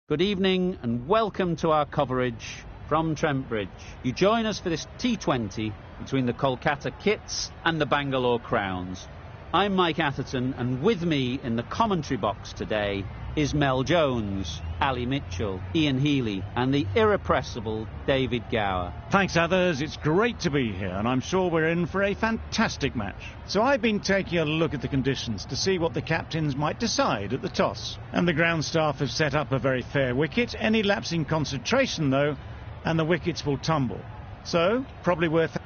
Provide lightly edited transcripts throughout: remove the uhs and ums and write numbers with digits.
Good evening and welcome to our coverage from Trent Bridge. You join us for this T20 between the Kolkata Kits and the Bangalore Crowns. I'm Mike Atherton, and with me in the commentary box today is Mel Jones, Ali Mitchell, Ian Healy and the irrepressible David Gower. Thanks, others. It's great to be here, and I'm sure we're in for a fantastic match. So I've been taking a look at the conditions to see what the captains might decide at the toss. And the ground staff have set up a very fair wicket. Any lapse in concentration, though, and the wickets will tumble. So, probably worth...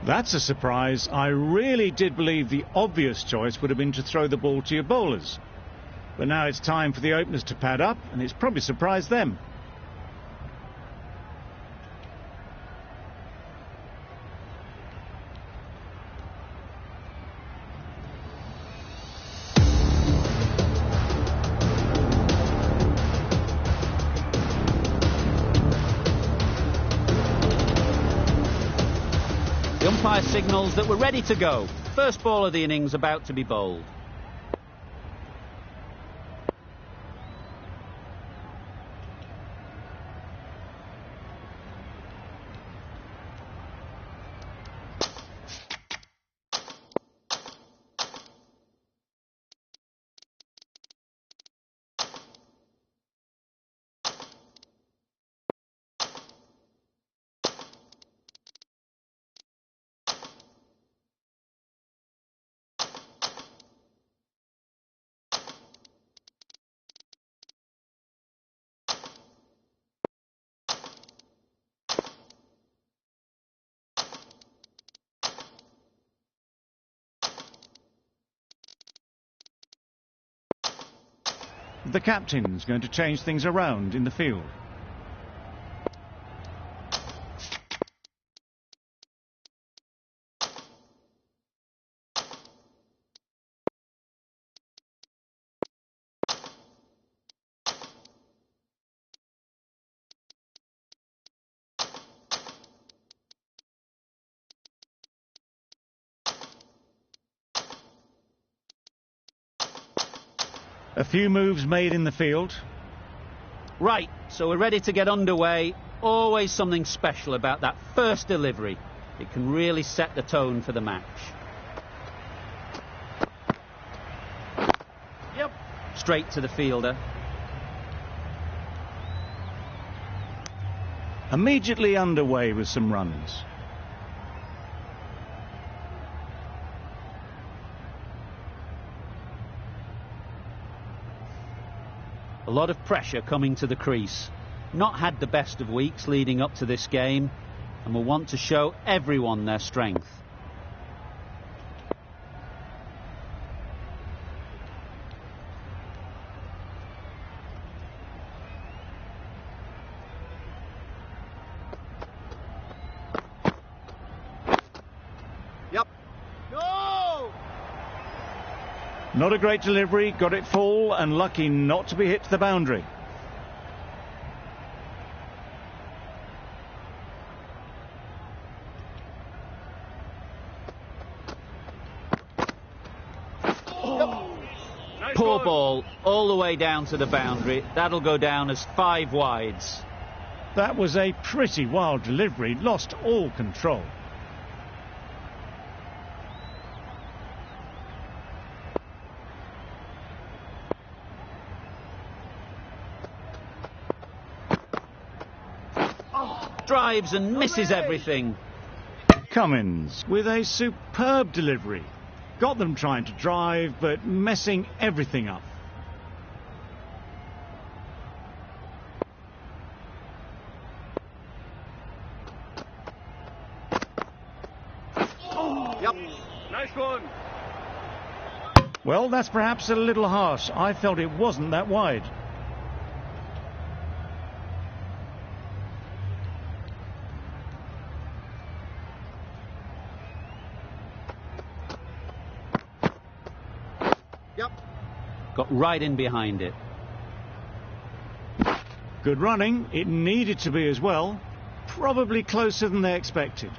That's a surprise. I really did believe the obvious choice would have been to throw the ball to your bowlers. But now it's time for the openers to pad up, and it's probably surprised them. The umpire signals that we're ready to go. First ball of the innings about to be bowled. The captain's going to change things around in the field. A few moves made in the field. Right, so we're ready to get underway. Always something special about that first delivery. It can really set the tone for the match. Yep. Straight to the fielder. Immediately underway with some runs. A lot of pressure coming to the crease. Not had the best of weeks leading up to this game, and will want to show everyone their strength. Yep. Go! Not a great delivery, got it full and lucky not to be hit to the boundary. Poor ball, all the way down to the boundary. That'll go down as 5 wides. That was a pretty wild delivery, lost all control. Drives and misses everything. Cummins with a superb delivery. Got them trying to drive, but messing everything up. Yep. Nice one. Well, that's perhaps a little harsh. I felt it wasn't that wide. Got right in behind it. Good running. It needed to be as well. Probably closer than they expected.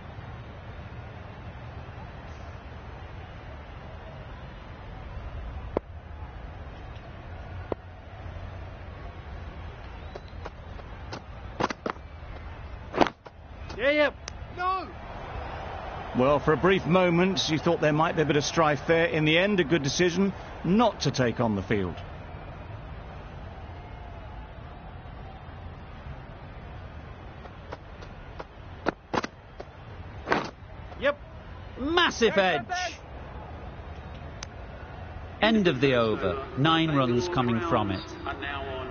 Yeah. No! Well, for a brief moment, you thought there might be a bit of strife there. In the end, a good decision not to take on the field. Yep. Massive edge. End of the over. 9 runs coming from it.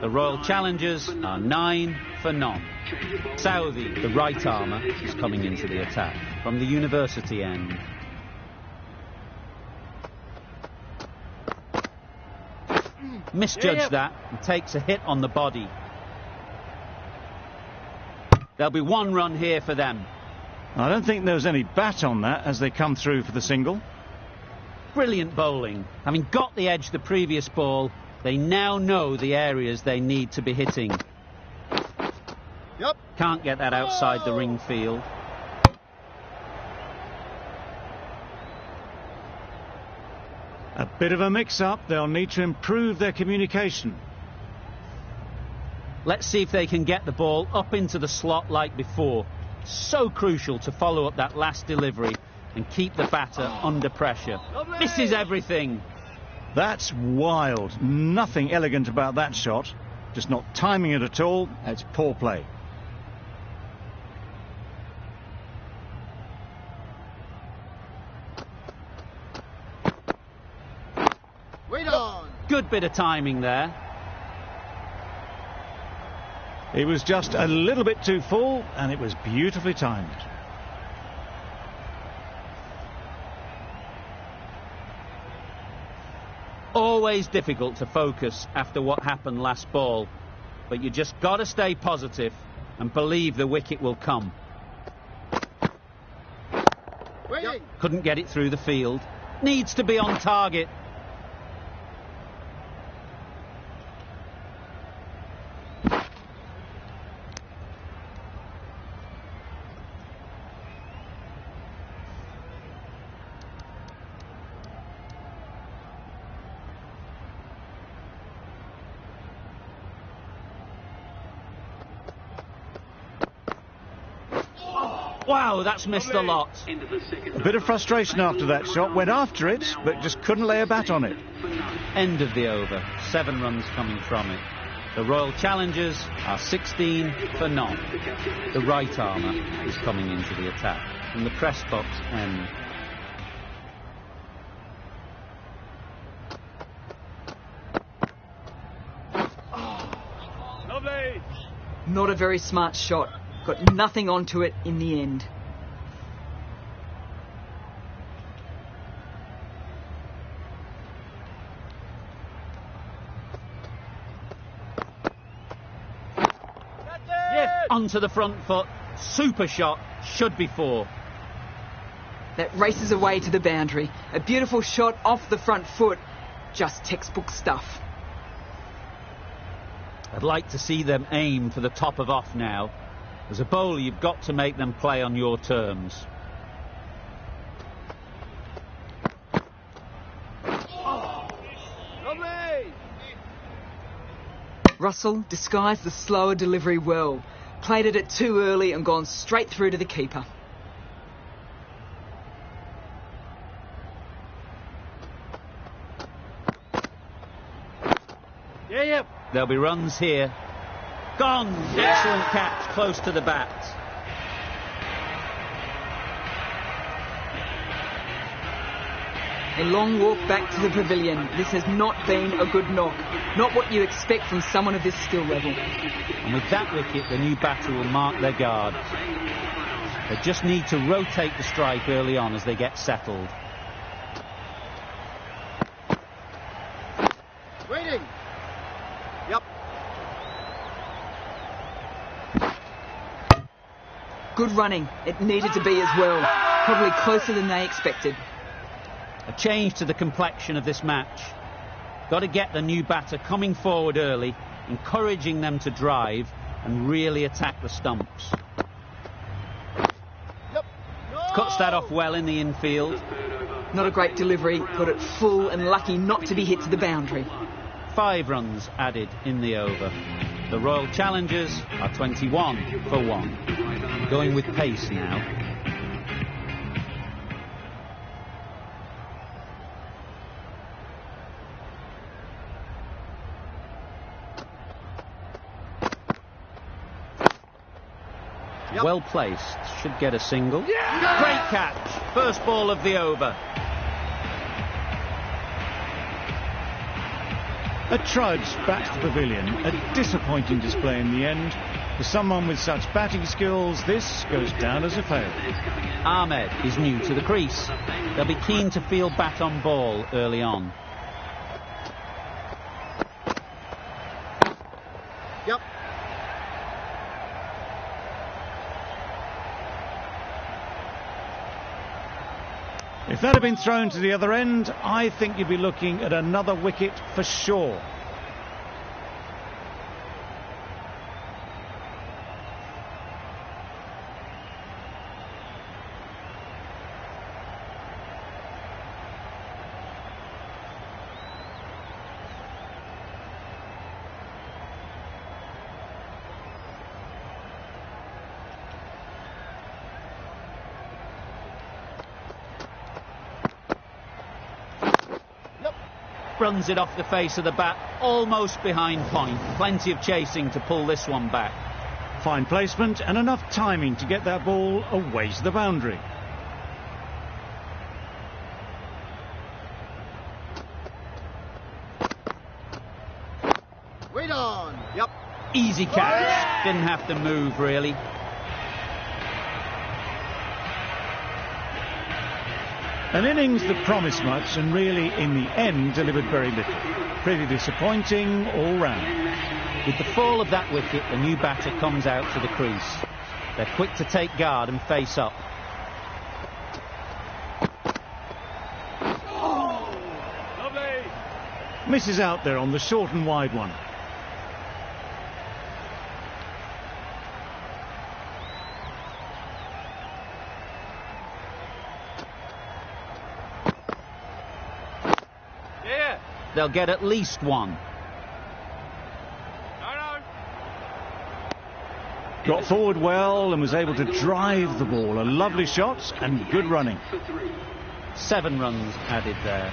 The Royal Challengers are 9 for none. Southey, the right armour, is coming into the attack from the university end. Misjudged that and takes a hit on the body. There'll be 1 run here for them. I don't think there was any bat on that as they come through for the single. Brilliant bowling. Having got the edge the previous ball, they now know the areas they need to be hitting. Yep. Can't get that outside the ring field. A bit of a mix-up. They'll need to improve their communication. Let's see if they can get the ball up into the slot like before. So crucial to follow up that last delivery and keep the batter under pressure. Lovely. This is everything. That's wild. Nothing elegant about that shot. Just not timing it at all. It's poor play. Wait on. Good bit of timing there. It was just a little bit too full, and it was beautifully timed. Always difficult to focus after what happened last ball, but you just got to stay positive and believe the wicket will come. Waiting. Couldn't get it through the field. Needs to be on target. Wow, that's missed a lot. A bit of frustration after that shot. Went after it, but just couldn't lay a bat on it. End of the over. 7 runs coming from it. The Royal Challengers are 16 for none. The right armour is coming into the attack from the press box end. Lovely. Not a very smart shot. Got nothing onto it in the end. Yes, onto the front foot. Super shot. Should be 4. That races away to the boundary. A beautiful shot off the front foot. Just textbook stuff. I'd like to see them aim for the top of off now. As a bowler, you've got to make them play on your terms. Lovely. Russell disguised the slower delivery well. Played it too early and gone straight through to the keeper. Yeah. There'll be runs here. Gone! Excellent catch, close to the bat. A long walk back to the pavilion. This has not been a good knock. Not what you expect from someone of this skill level. And with that wicket, the new batter will mark their guard. They just need to rotate the strike early on as they get settled. Waiting. Yep. Good running. It needed to be as well. Probably closer than they expected. A change to the complexion of this match. Got to get the new batter coming forward early, encouraging them to drive and really attack the stumps. Yep. No! Cuts that off well in the infield. Not a great delivery, got it full and lucky not to be hit to the boundary. 5 runs added in the over. The Royal Challengers are 21 for 1. Going with pace now. Yep. Well placed, should get a single. Yeah! Great catch, first ball of the over. A trudge back to the pavilion, a disappointing display in the end. For someone with such batting skills, this goes down as a fail. Ahmed is new to the crease. They'll be keen to field bat on ball early on. Yep. If that had been thrown to the other end, I think you'd be looking at another wicket for sure. Runs it off the face of the bat, almost behind point. Plenty of chasing to pull this one back. Fine placement and enough timing to get that ball away to the boundary. Wait on. Yep. Easy catch. Didn't have to move, really. An innings that promised much and really, in the end, delivered very little. Pretty disappointing all round. With the fall of that wicket, the new batter comes out to the crease. They're quick to take guard and face up. Oh, lovely. Misses out there on the short and wide one. They'll get at least one. Got forward well and was able to drive the ball. A lovely shot and good running. 7 runs added there.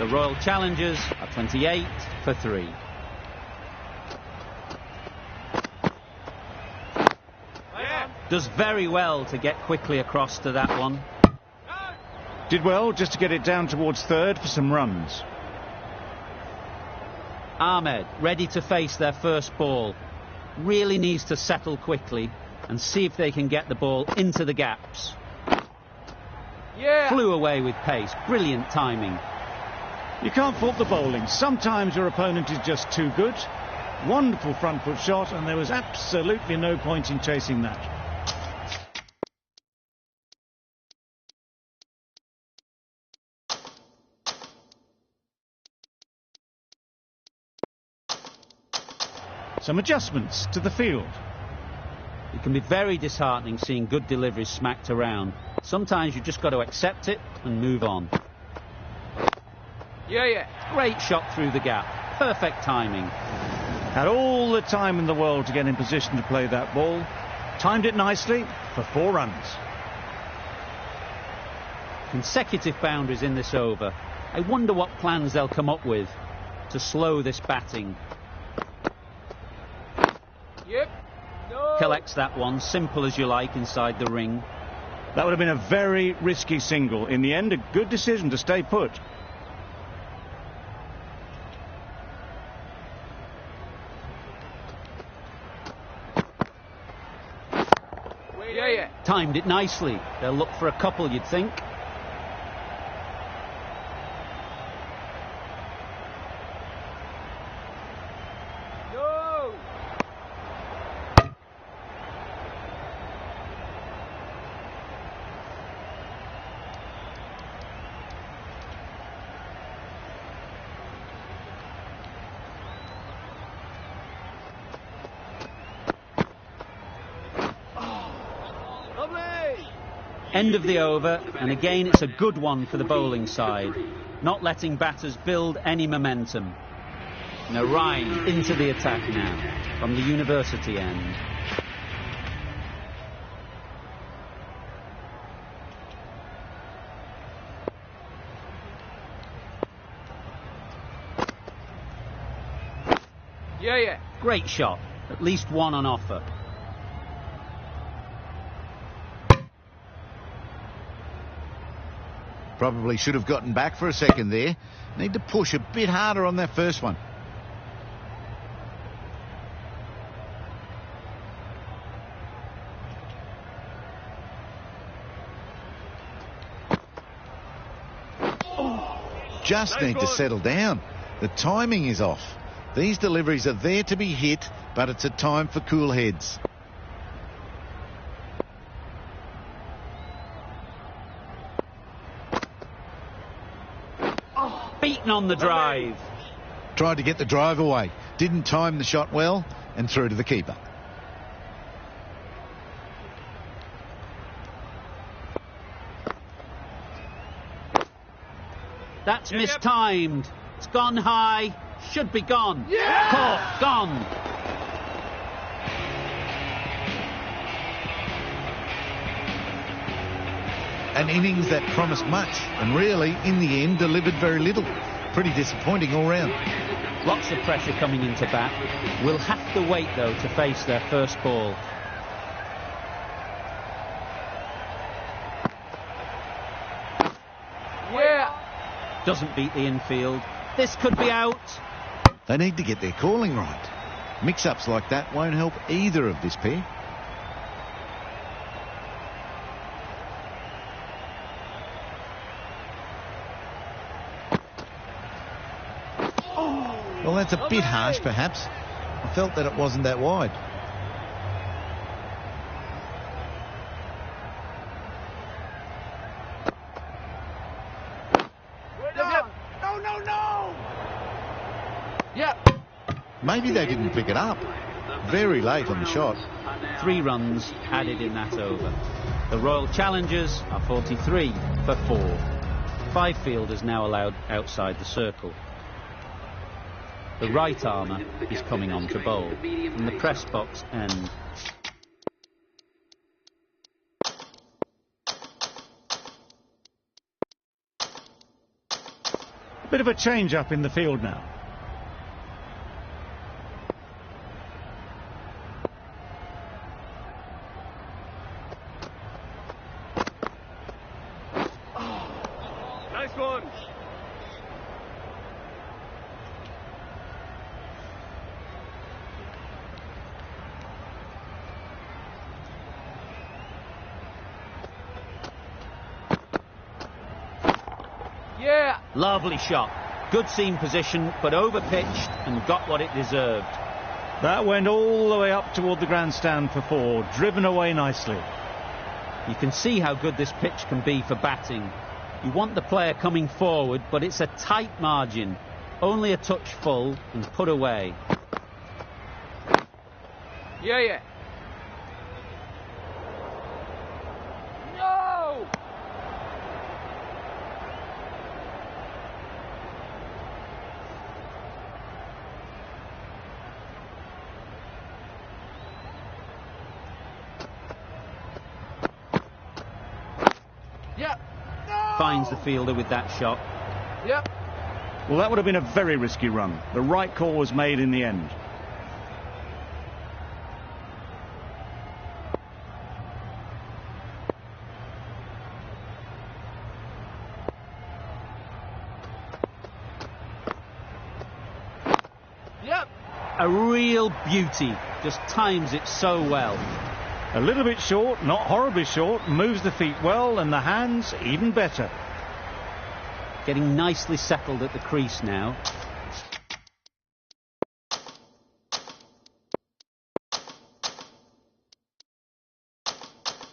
The Royal Challengers are 28 for 3. Does very well to get quickly across to that one. Did well just to get it down towards third for some runs. Ahmed ready to face their first ball. Really needs to settle quickly and see if they can get the ball into the gaps. Yeah. Flew away with pace. Brilliant timing. You can't fault the bowling. Sometimes your opponent is just too good. Wonderful front foot shot, and there was absolutely no point in chasing that. Some adjustments to the field. It can be very disheartening seeing good deliveries smacked around. Sometimes you've just got to accept it and move on. Yeah. Great shot through the gap. Perfect timing. Had all the time in the world to get in position to play that ball. Timed it nicely for 4 runs. Consecutive boundaries in this over. I wonder what plans they'll come up with to slow this batting. Yep. No. Collects that one, simple as you like, inside the ring. That would have been a very risky single. In the end, a good decision to stay put. Yeah. Timed it nicely. They'll look for a couple, you'd think. No. End of the over, and again it's a good one for the bowling side, not letting batters build any momentum. Ryan into the attack now from the university end. Yeah. Great shot, at least one on offer. Probably should have gotten back for a second there. Need to push a bit harder on that first one. Just need to settle down. The timing is off. These deliveries are there to be hit, but it's a time for cool heads. Beaten on the drive. Tried to get the drive away. Didn't time the shot well and through to the keeper. That's mistimed. It's gone high. Should be gone. Yeah! Caught. Gone. An innings that promised much and really, in the end, delivered very little. Pretty disappointing all round. Lots of pressure coming into bat. Will have to wait, though, to face their first ball. Yeah. Doesn't beat the infield. This could be out. They need to get their calling right. Mix-ups like that won't help either of this pair. Well, that's a bit harsh, perhaps. I felt that it wasn't that wide. No. Yep. Maybe they didn't pick it up. Very late on the shot. 3 runs added in that over. The Royal Challengers are 43 for 4. 5 fielders now allowed outside the circle. The right armour is coming on to bowl from the press box end. Bit of a change up in the field now. Nice one. Yeah. Lovely shot. Good seam position, but over-pitched and got what it deserved. That went all the way up toward the grandstand for 4, driven away nicely. You can see how good this pitch can be for batting. You want the player coming forward, but it's a tight margin. Only a touch full and put away. Yeah. No! Yep. No! Finds the fielder with that shot. Yep. Well, that would have been a very risky run. The right call was made in the end. Yep. A real beauty. Just times it so well. A little bit short, not horribly short, moves the feet well and the hands even better. Getting nicely settled at the crease now.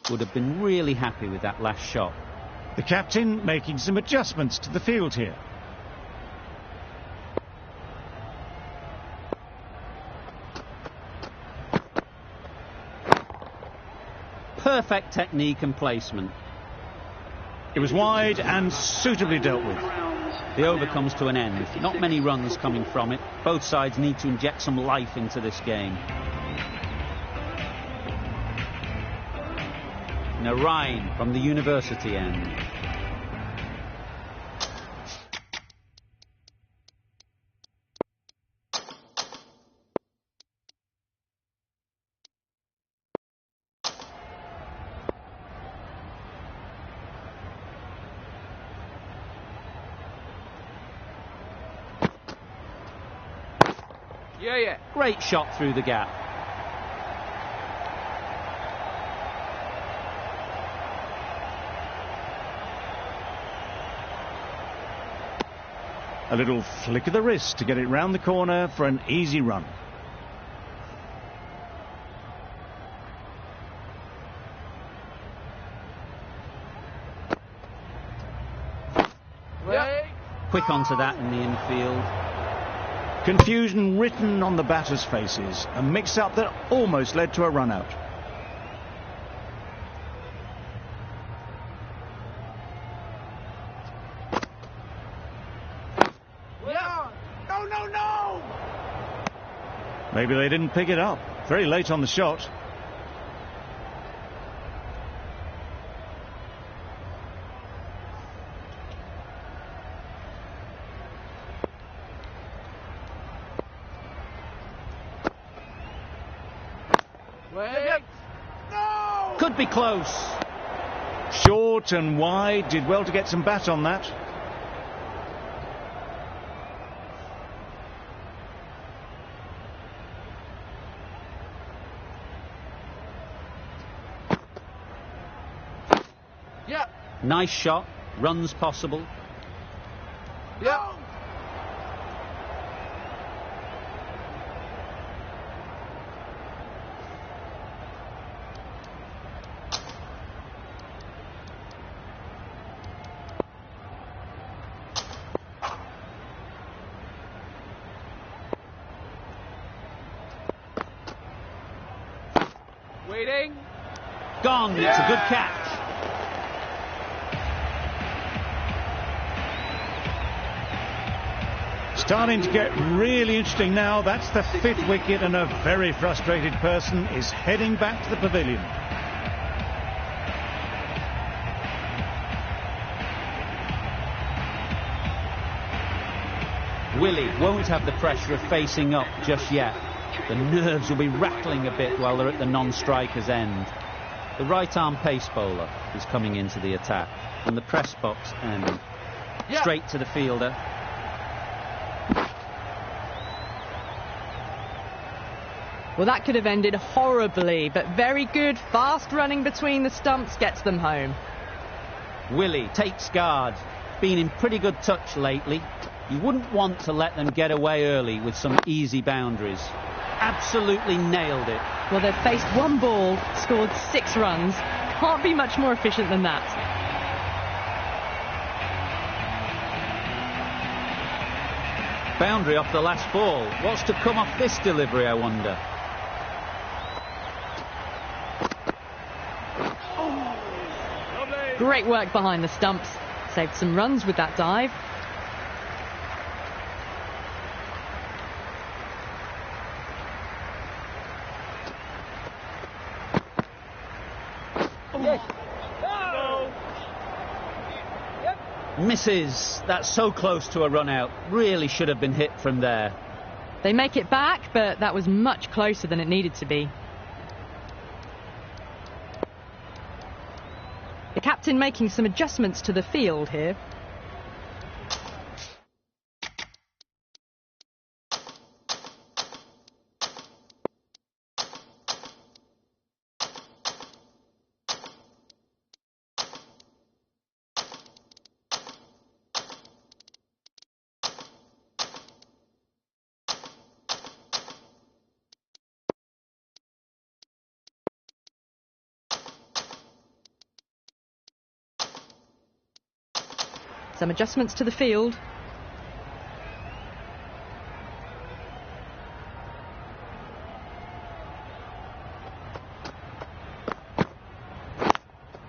Would have been really happy with that last shot. The captain making some adjustments to the field here. Perfect technique and placement. It was wide and suitably dealt with. The over comes to an end. Not many runs coming from it. Both sides need to inject some life into this game. Narain from the university end. Yeah, yeah. Great shot through the gap. A little flick of the wrist to get it round the corner for an easy run. Yep. Quick onto that in the infield. Confusion written on the batters' faces. A mix-up that almost led to a run-out. Yeah. No, no, no! Maybe they didn't pick it up. Very late on the shot. Wait. No! Could be close. Short and wide. Did well to get some bat on that. Yep. Nice shot. Runs possible. Yep. Waiting. Gone. It's a good catch. Starting to get really interesting now. That's the 5th wicket, and a very frustrated person is heading back to the pavilion. Willie won't have the pressure of facing up just yet. The nerves will be rattling a bit while they're at the non-striker's end. The right-arm pace bowler is coming into the attack, and the press box end. Yep. Straight to the fielder. Well, that could have ended horribly, but very good. Fast running between the stumps gets them home. Willie takes guard. Been in pretty good touch lately. You wouldn't want to let them get away early with some easy boundaries. Absolutely nailed it. Well, they've faced one ball, scored 6 runs. Can't be much more efficient than that. Boundary off the last ball. What's to come off this delivery, I wonder? Great work behind the stumps. Saved some runs with that dive. Misses. That's so close to a run out. Really should have been hit from there. They make it back, but that was much closer than it needed to be. The captain making some adjustments to the field here. Some adjustments to the field.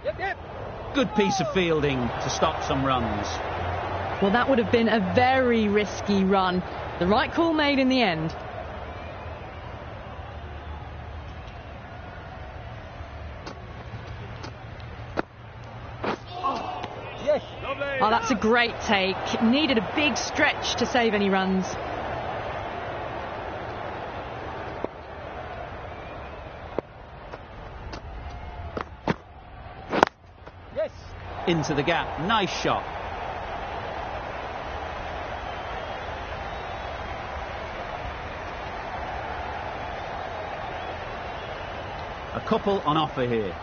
Yep, yep. Good piece of fielding to stop some runs. Well, that would have been a very risky run. The right call made in the end. Oh, that's a great take. Needed a big stretch to save any runs. Yes. Into the gap. Nice shot. A couple on offer here.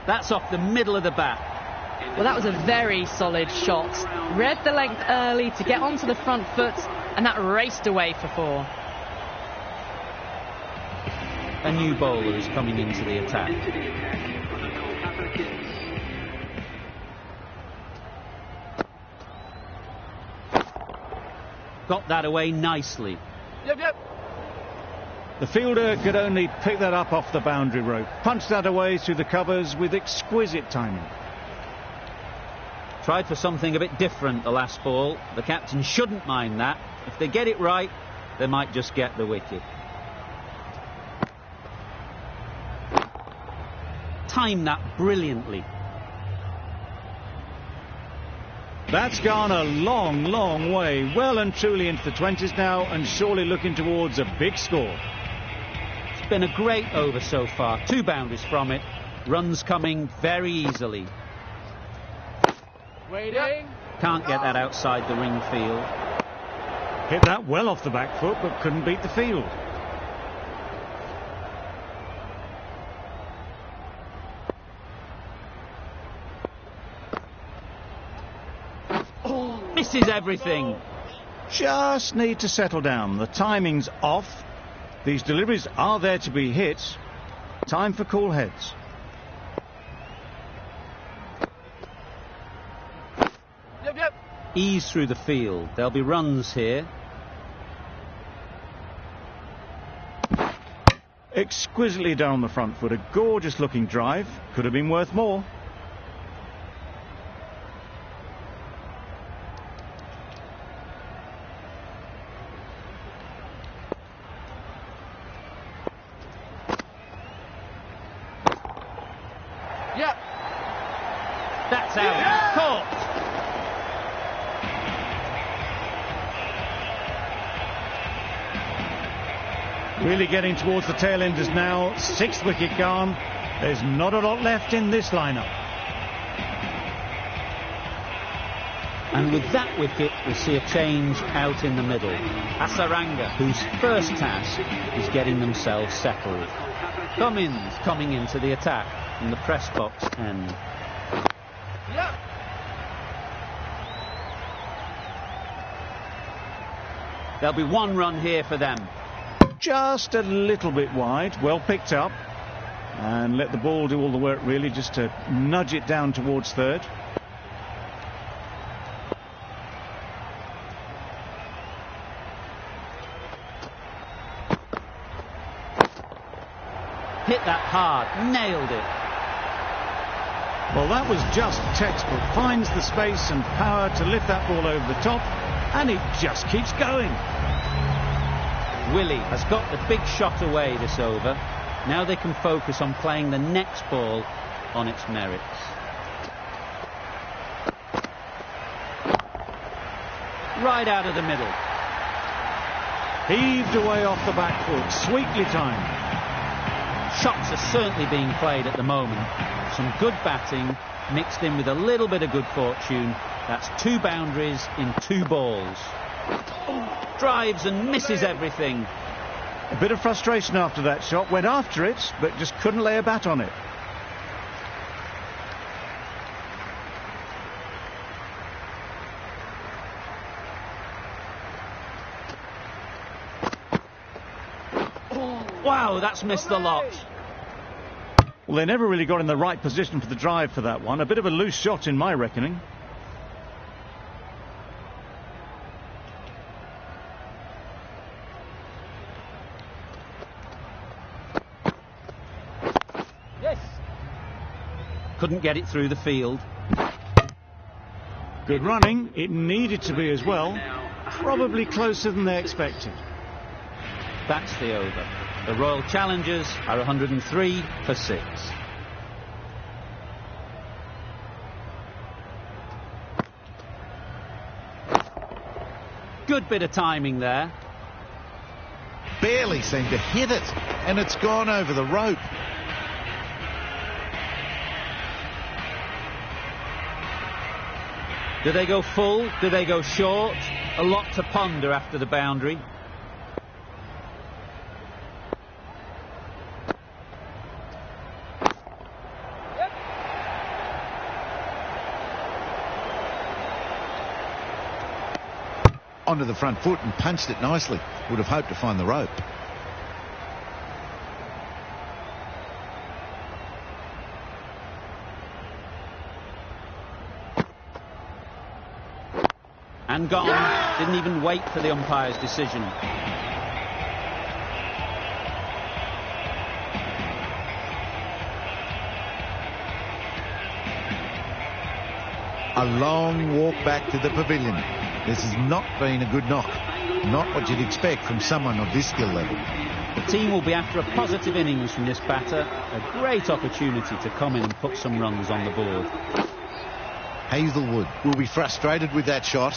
That's off the middle of the bat. Well, that was a very solid shot. Read the length early to get onto the front foot, and that raced away for 4. A new bowler is coming into the attack. Got that away nicely. Yep. The fielder could only pick that up off the boundary rope. Punched that away through the covers with exquisite timing. Tried for something a bit different the last ball. The captain shouldn't mind that. If they get it right, they might just get the wicket. Timed that brilliantly. That's gone a long, long way. Well and truly into the 20s now, and surely looking towards a big score. It's been a great over so far. 2 boundaries from it. Runs coming very easily. Waiting. Can't get that outside the ring field. Hit that well off the back foot, but couldn't beat the field. Misses everything. Just need to settle down. The timing's off. These deliveries are there to be hit. Time for cool heads. Yep. Ease through the field. There'll be runs here. Exquisitely down the front foot. A gorgeous looking drive. Could have been worth more. Yep. That's out. Caught. Really getting towards the tail enders now. 6th wicket gone. There's not a lot left in this lineup. And with that wicket, we'll see a change out in the middle. Asaranga, whose first task is getting themselves settled. Cummins coming into the attack from the press box end. Yep. There'll be 1 run here for them. Just a little bit wide. Well picked up. And let the ball do all the work, really, just to nudge it down towards 3rd. Hit that hard. Nailed it. Well, that was just textbook. Finds the space and power to lift that ball over the top, and it just keeps going. Willie has got the big shot away this over. Now they can focus on playing the next ball on its merits. Right out of the middle. Heaved away off the back foot. Sweetly timed. Shots are certainly being played at the moment. Some good batting mixed in with a little bit of good fortune. That's 2 boundaries in 2 balls. Drives and misses everything. A bit of frustration after that shot. Went after it, but just couldn't lay a bat on it. Wow, that's missed the lot. Well, they never really got in the right position for the drive for that one. A bit of a loose shot in my reckoning. Yes. Couldn't get it through the field. Good running. It needed to be as well. Probably closer than they expected. That's the over. The Royal Challengers are 103 for 6. Good bit of timing there. Barely seemed to hit it, and it's gone over the rope. Do they go full? Do they go short? A lot to ponder after the boundary. Onto the front foot and punched it nicely. Would have hoped to find the rope. And gone. Didn't even wait for the umpire's decision. A long walk back to the pavilion. This has not been a good knock. Not what you'd expect from someone of this skill level. The team will be after a positive innings from this batter. A great opportunity to come in and put some runs on the board. Hazelwood will be frustrated with that shot.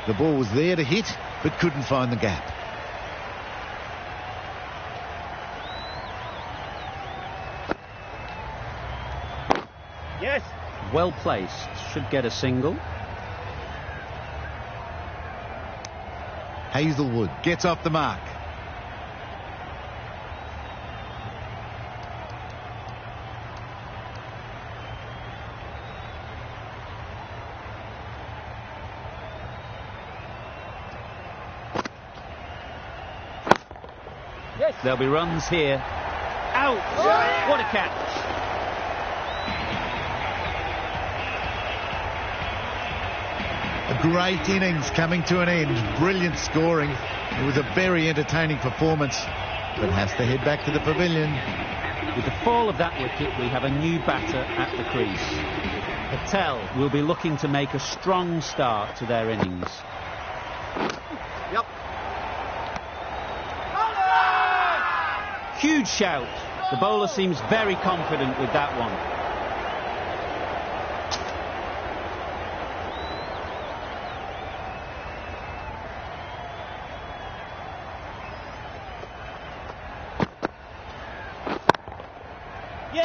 The ball was there to hit, but couldn't find the gap. Yes. Well placed. Should get a single. Hazelwood gets off the mark. Yes. There'll be runs here. Out! What a catch! A great innings coming to an end. Brilliant scoring. It was a very entertaining performance, but has to head back to the pavilion. With the fall of that wicket, we have a new batter at the crease. Patel will be looking to make a strong start to their innings. Yep. Huge shout. The bowler seems very confident with that one.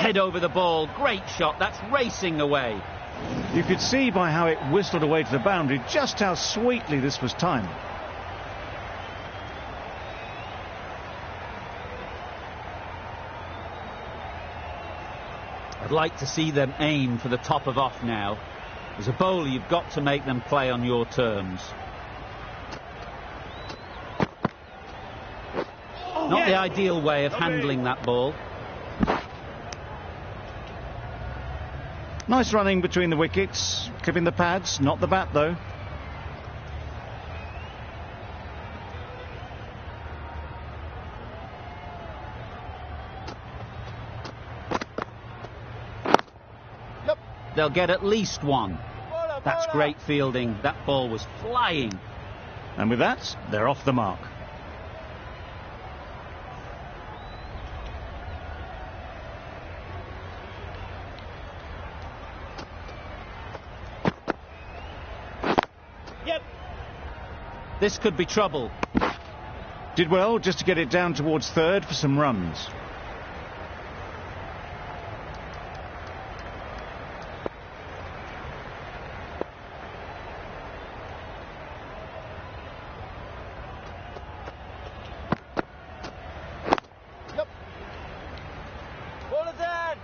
Head over the ball. Great shot. That's racing away. You could see by how it whistled away to the boundary just how sweetly this was timed. I'd like to see them aim for the top of off now. As a bowler, you've got to make them play on your terms. Not the ideal way of handling that ball. Nice running between the wickets, clipping the pads, not the bat though. Yep. They'll get at least one. That's great fielding. That ball was flying. And with that, they're off the mark. This could be trouble. Did well just to get it down towards third for some runs. Yep. Ball is in.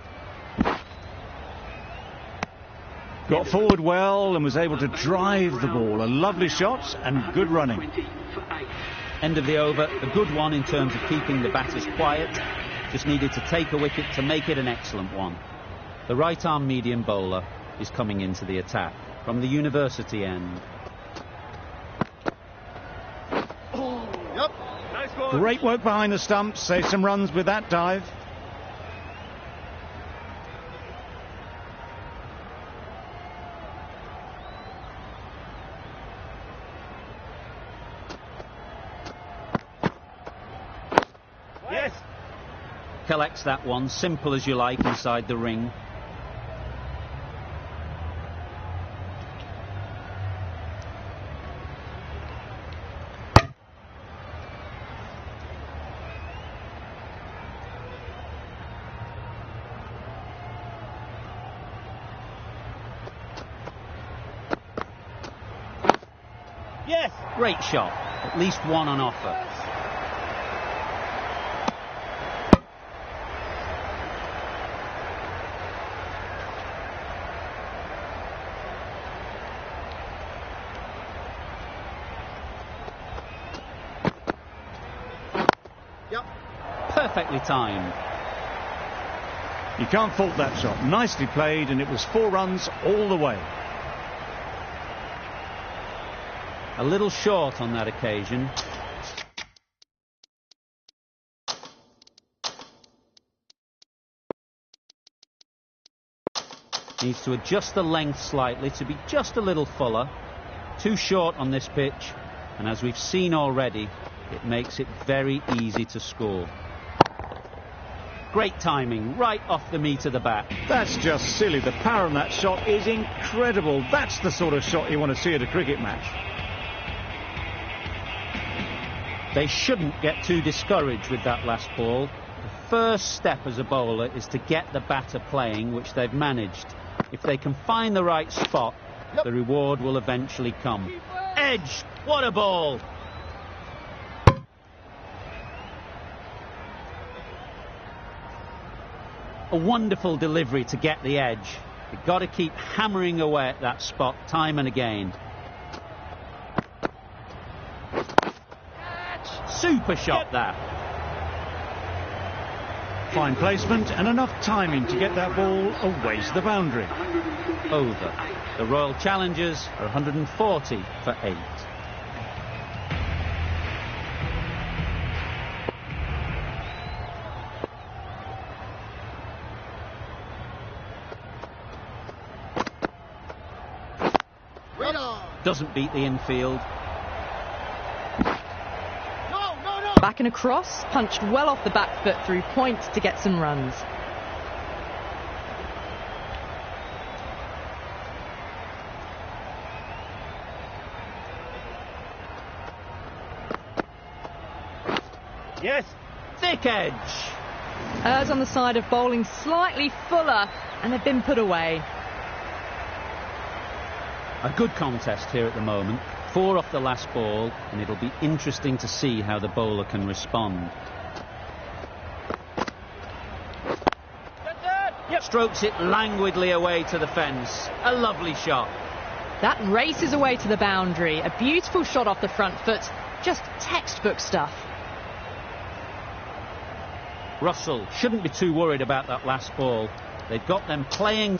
Got forward well and was able to drive the ball. A lovely shot and good running. End of the over, a good one in terms of keeping the batters quiet. Just needed to take a wicket to make it an excellent one. The right-arm medium bowler is coming into the attack from the university end. Yep. Nice one. Great work behind the stumps, save some runs with that dive. Yes. Collects that one, simple as you like, inside the ring. Yes. Great shot, at least one on offer. Yep. Perfectly timed. You can't fault that shot. Nicely played, and it was 4 runs all the way. A little short on that occasion. Needs to adjust the length slightly to be just a little fuller. Too short on this pitch, and as we've seen already, it makes it very easy to score. Great timing, right off the meat of the bat. That's just silly. The power on that shot is incredible. That's the sort of shot you want to see at a cricket match. They shouldn't get too discouraged with that last ball. The first step as a bowler is to get the batter playing, which they've managed. If they can find the right spot, the reward will eventually come. Edge! What a ball! A wonderful delivery to get the edge. You've got to keep hammering away at that spot time and again. Super shot that. Fine placement and enough timing to get that ball away to the boundary. Over. The Royal Challengers are 140 for 8. Doesn't beat the infield. Back and across, punched well off the back foot through point to get some runs. Yes. Thick edge. Errs on the side of bowling slightly fuller, and they've been put away. A good contest here at the moment. 4 off the last ball, and it'll be interesting to see how the bowler can respond. Strokes it languidly away to the fence. A lovely shot. That races away to the boundary. A beautiful shot off the front foot. Just textbook stuff. Russell shouldn't be too worried about that last ball. They've got them playing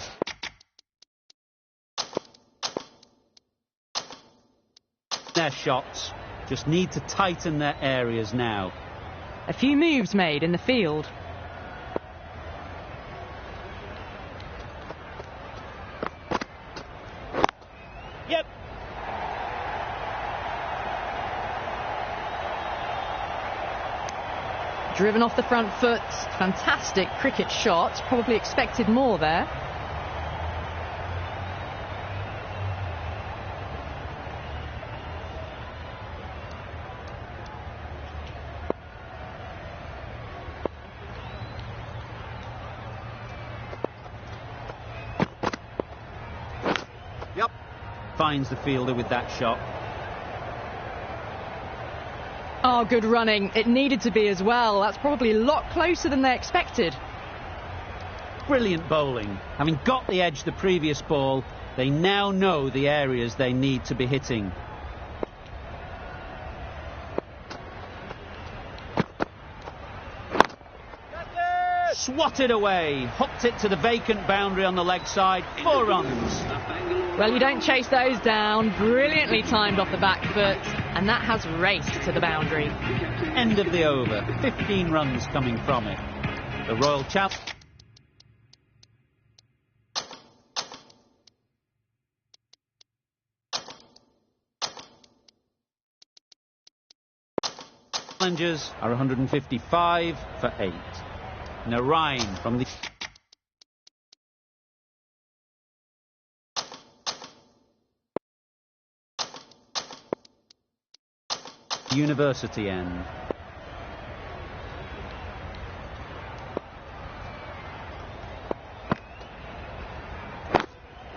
their shots, just need to tighten their areas now. A few moves made in the field. Yep. Driven off the front foot. Fantastic cricket shot. Probably expected more there. Finds the fielder with that shot. Oh, good running. It needed to be as well. That's probably a lot closer than they expected. Brilliant bowling. Having got the edge the previous ball, they now know the areas they need to be hitting. swatted away, hooked it to the vacant boundary on the leg side, 4 runs. Well, you don't chase those down. Brilliantly timed off the back foot, and that has raced to the boundary. End of the over, 15 runs coming from it. The Royal Challengers are 155 for 8. Narayan from the University end.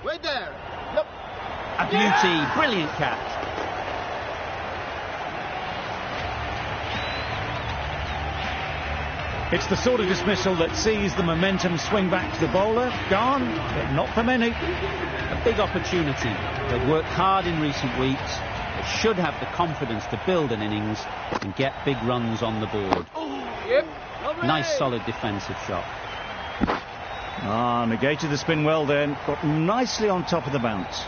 Wait there. Yep. A beauty, brilliant catch. It's the sort of dismissal that sees the momentum swing back to the bowler. Gone, but not for many. A big opportunity. They've worked hard in recent weeks. They should have the confidence to build an innings and get big runs on the board. Yep. Nice solid defensive shot. Negated the spin well then. Got nicely on top of the bounce.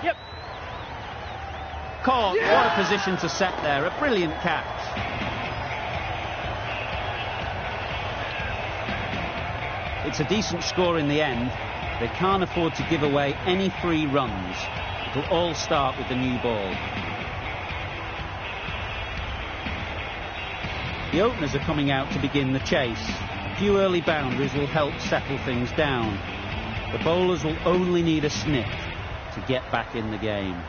Yep. Caught. What a position to set there. A brilliant catch. It's a decent score in the end. They can't afford to give away any free runs. It'll all start with the new ball. The openers are coming out to begin the chase. A few early boundaries will help settle things down. The bowlers will only need a sniff to get back in the game.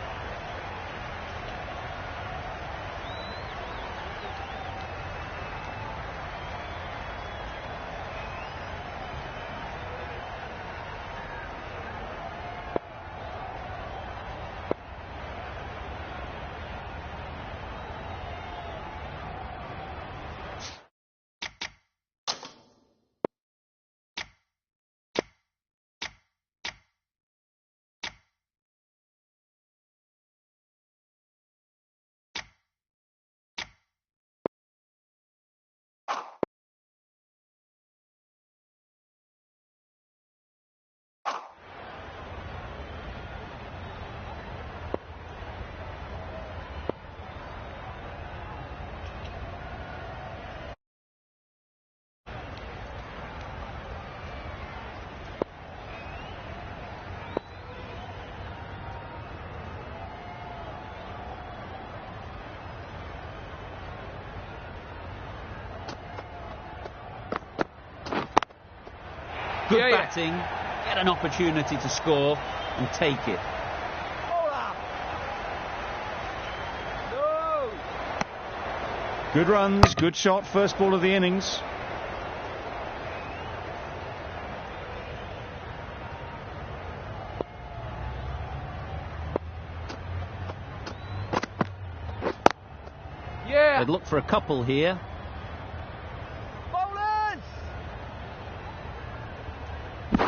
Good batting, get an opportunity to score and take it. No. Good runs, good shot, first ball of the innings. Yeah. They'd look for a couple here. Bowlers. No.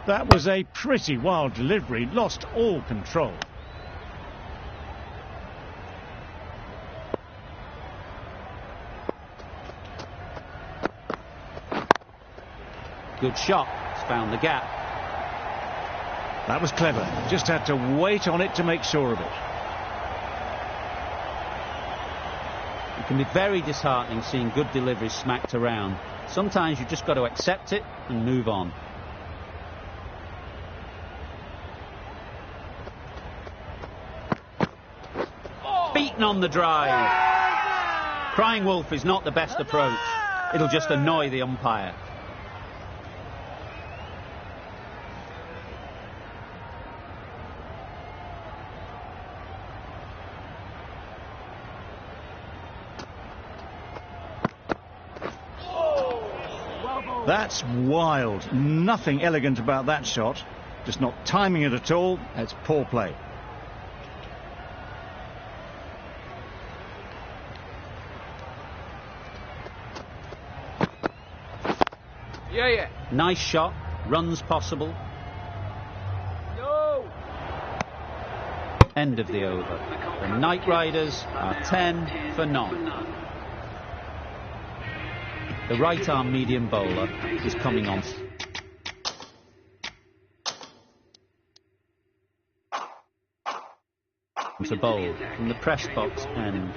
That was a pretty wild delivery, lost all control. Good shot, it's found the gap. That was clever, just had to wait on it to make sure of it. It can be very disheartening seeing good deliveries smacked around. Sometimes you've just got to accept it and move on. Beaten on the drive. Crying wolf is not the best approach. It'll just annoy the umpire. That's wild. Nothing elegant about that shot. Just not timing it at all. It's poor play. Yeah. Nice shot. Runs possible. No. End of the over. The Knight Riders are 10 for none. The right arm medium bowler is coming on. To bowl from the press box end.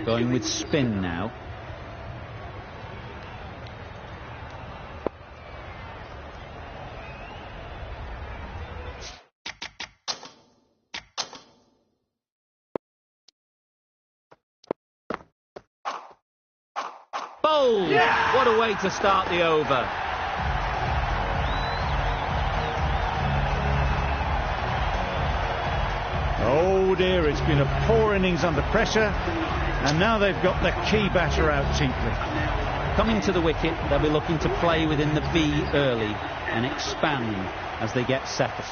Going with spin now. Bowled! Yeah! What a way to start the over. Oh dear, it's been a poor innings under pressure, and now they've got the key batter out cheaply. Coming to the wicket, they'll be looking to play within the V early and expand as they get settled.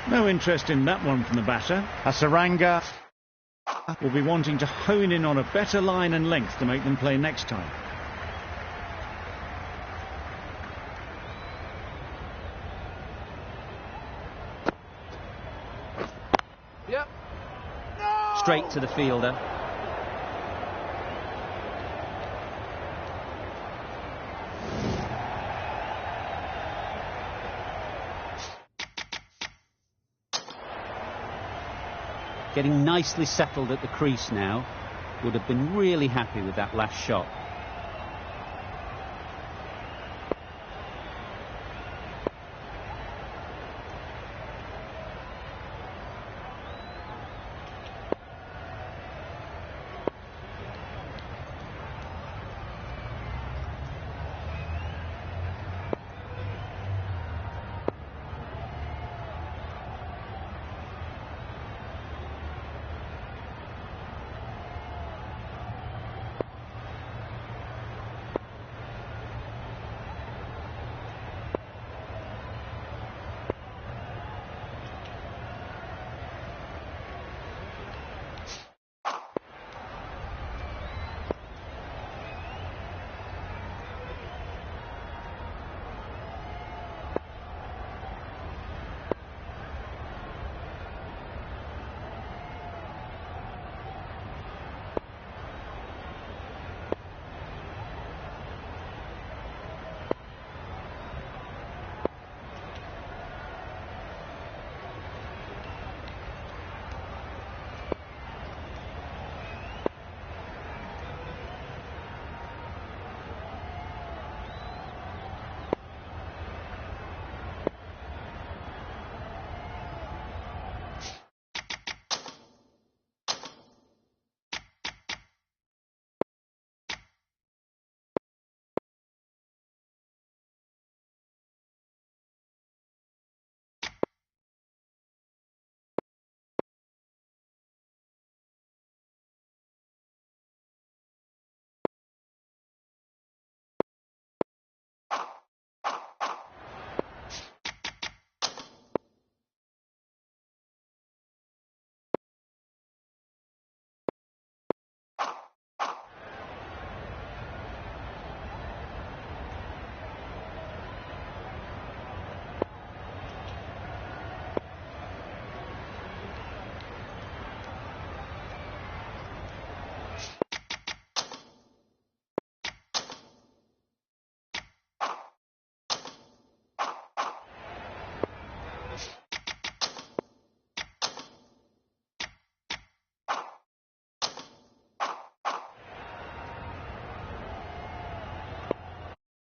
No interest in that one from the batter. Hasaranga will be wanting to hone in on a better line and length to make them play next time. Yep. No! Straight to the fielder. Getting nicely settled at the crease now. Would have been really happy with that last shot.